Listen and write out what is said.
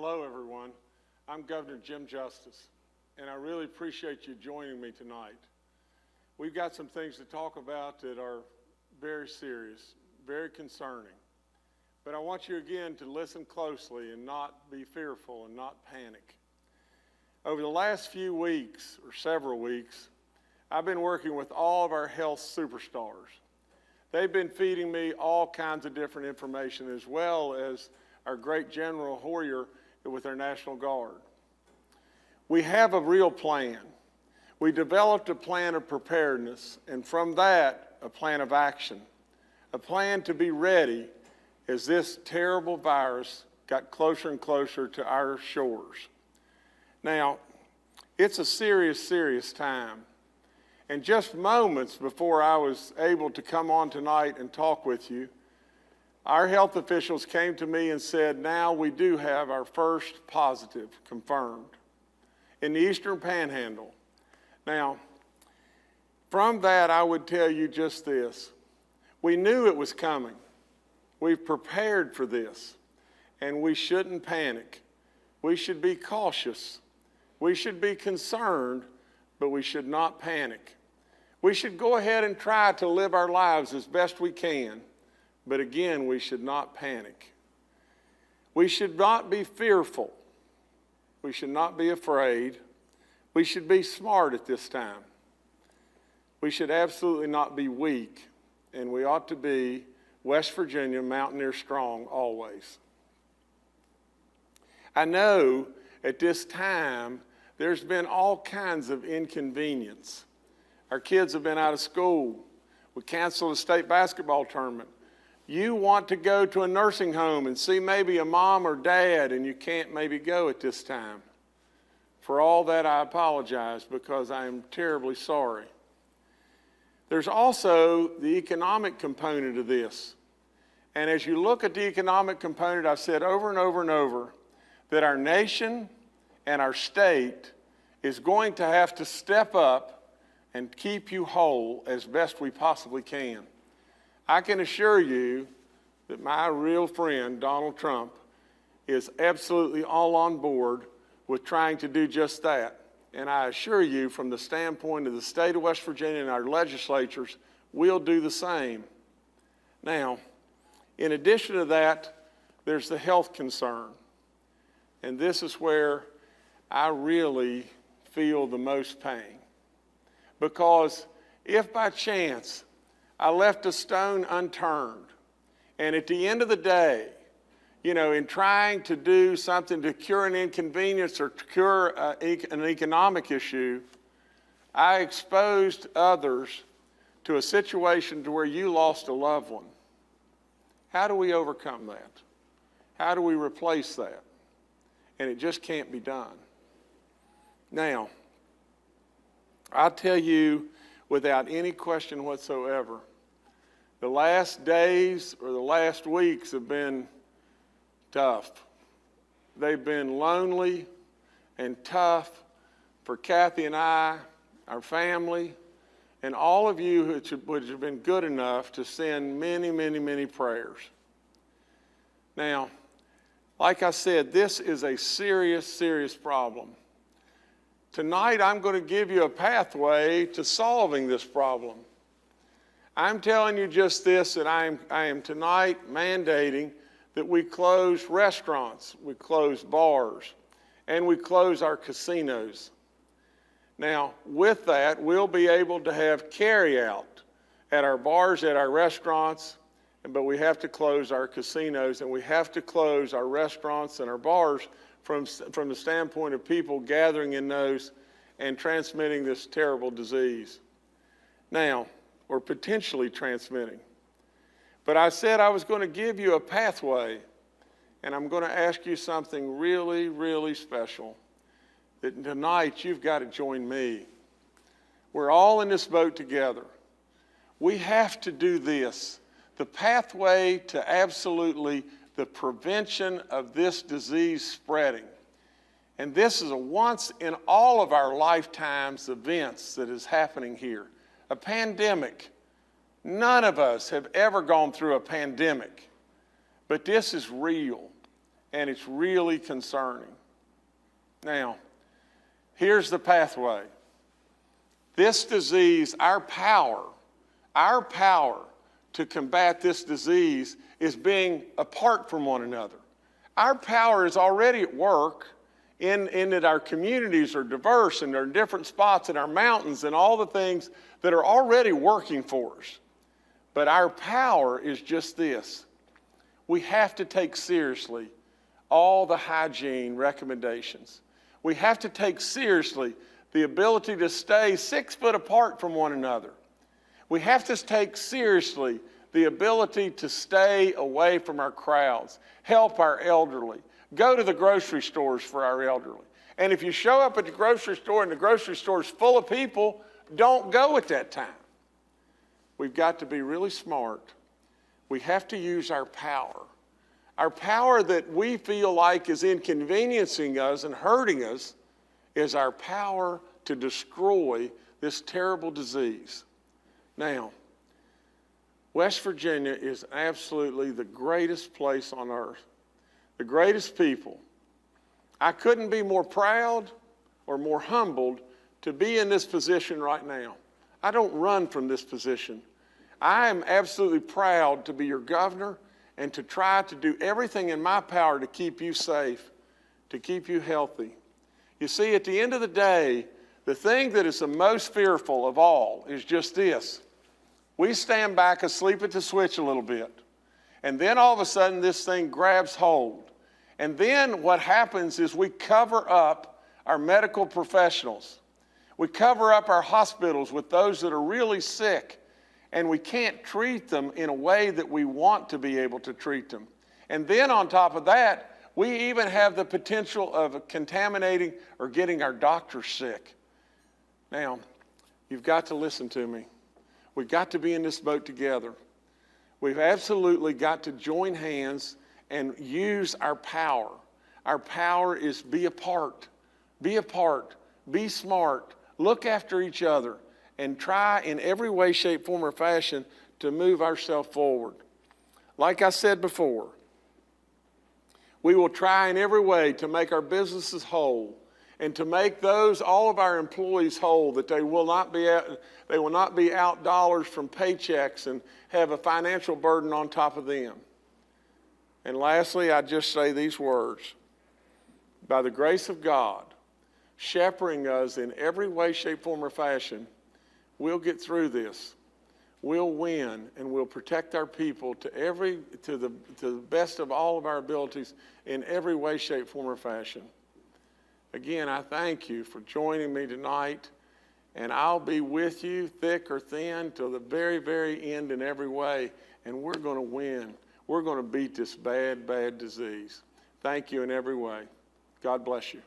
Hello, everyone. I'm Governor Jim Justice, and I really appreciate you joining me tonight. We've got some things to talk about that are very serious, very concerning. But I want you again to listen closely and not be fearful and not panic. Over the last few weeks, or several weeks, I've been working with all of our health superstars. They've been feeding me all kinds of different information, as well as our great General Hoyer with our National Guard. We have a real plan. We developed a plan of preparedness, and from that, a plan of action. A plan to be ready as this terrible virus got closer and closer to our shores. Now, it's a serious, serious time. And just moments before I was able to come on tonight and talk with you, our health officials came to me and said, now we do have our first positive confirmed in the Eastern Panhandle. Now, from that, I would tell you just this. We knew it was coming. We've prepared for this, and we shouldn't panic. We should be cautious. We should be concerned, but we should not panic. We should go ahead and try to live our lives as best we can, but again, we should not panic. We should not be fearful. We should not be afraid. We should be smart at this time. We should absolutely not be weak, and we ought to be West Virginia Mountaineer strong always. I know at this time there's been all kinds of inconvenience. Our kids have been out of school. We canceled a state basketball tournament. You want to go to a nursing home and see maybe a mom or dad, and you can't maybe go at this time. For all that, I apologize because I am terribly sorry. There's also the economic component of this. And as you look at the economic component, I've said over and over and over that our nation and our state is going to have to step up and keep you whole as best we possibly can. I can assure you that my real friend, Donald Trump, is absolutely all on board with trying to do just that. And I assure you, from the standpoint of the state of West Virginia and our legislatures, we'll do the same. Now, in addition to that, there's the health concern. And this is where I really feel the most pain. Because if by chance I left a stone unturned, and at the end of the day, in trying to do something to cure an inconvenience or to cure an economic issue, I exposed others to a situation to where you lost a loved one. How do we overcome that? How do we replace that? And it just can't be done. Now, I'll tell you without any question whatsoever, the last days or the last weeks have been tough. They've been lonely and tough for Kathy and I, our family, and all of you which have been good enough to send many, many, many prayers. Now, like I said, this is a serious, serious problem. Tonight, I'm going to give you a pathway to solving this problem. I'm telling you just this, that I am tonight mandating that we close restaurants, we close bars, and we close our casinos. Now, with that, we'll be able to have carry-out at our bars, at our restaurants, but we have to close our casinos, and we have to close our restaurants and our bars from the standpoint of people gathering in those and transmitting this terrible disease. Now, or potentially transmitting. But I said I was going to give you a pathway, and I'm going to ask you something really, really special. That tonight you've got to join me. We're all in this boat together. We have to do this. The pathway to absolutely the prevention of this disease spreading. And this is a once in all of our lifetimes events that is happening here. A pandemic. None of us have ever gone through a pandemic, but this is real. and it's really concerning. Now, here's the pathway. This disease, our power to combat this disease is being apart from one another. Our power is already at work in that our communities are diverse and they're in different spots in our mountains and all the things that are already working for us. But our power is just this. We have to take seriously all the hygiene recommendations. We have to take seriously the ability to stay 6 foot apart from one another. We have to take seriously the ability to stay away from our crowds, help our elderly, go to the grocery stores for our elderly. And if you show up at the grocery store and the grocery store is full of people, don't go at that time. We've got to be really smart. We have to use our power. Our power that we feel like is inconveniencing us and hurting us is our power to destroy this terrible disease. Now, West Virginia is absolutely the greatest place on earth, the greatest people. I couldn't be more proud or more humbled to be in this position right now. I don't run from this position. I am absolutely proud to be your governor and to try to do everything in my power to keep you safe, to keep you healthy. You see, at the end of the day, the thing that is the most fearful of all is just this. We stand back asleep at the switch a little bit, and then all of a sudden this thing grabs hold. And then what happens is we cover up our medical professionals. We cover up our hospitals with those that are really sick, and we can't treat them in a way that we want to be able to treat them. And then on top of that, we even have the potential of contaminating or getting our doctors sick. Now, you've got to listen to me. We've got to be in this boat together. We've absolutely got to join hands and use our power. Our power is be apart, be smart, look after each other, and try in every way, shape, form, or fashion to move ourselves forward. Like I said before, we will try in every way to make our businesses whole and to make all of our employees whole, that they will not be out dollars from paychecks and have a financial burden on top of them. And lastly, I just say these words. By the grace of God, shepherding us in every way, shape, form, or fashion, we'll get through this. We'll win, and we'll protect our people to the best of all of our abilities in every way, shape, form, or fashion. Again, I thank you for joining me tonight, and I'll be with you thick or thin till the very, very end in every way, and we're going to win. We're going to beat this bad, bad disease. Thank you in every way. God bless you.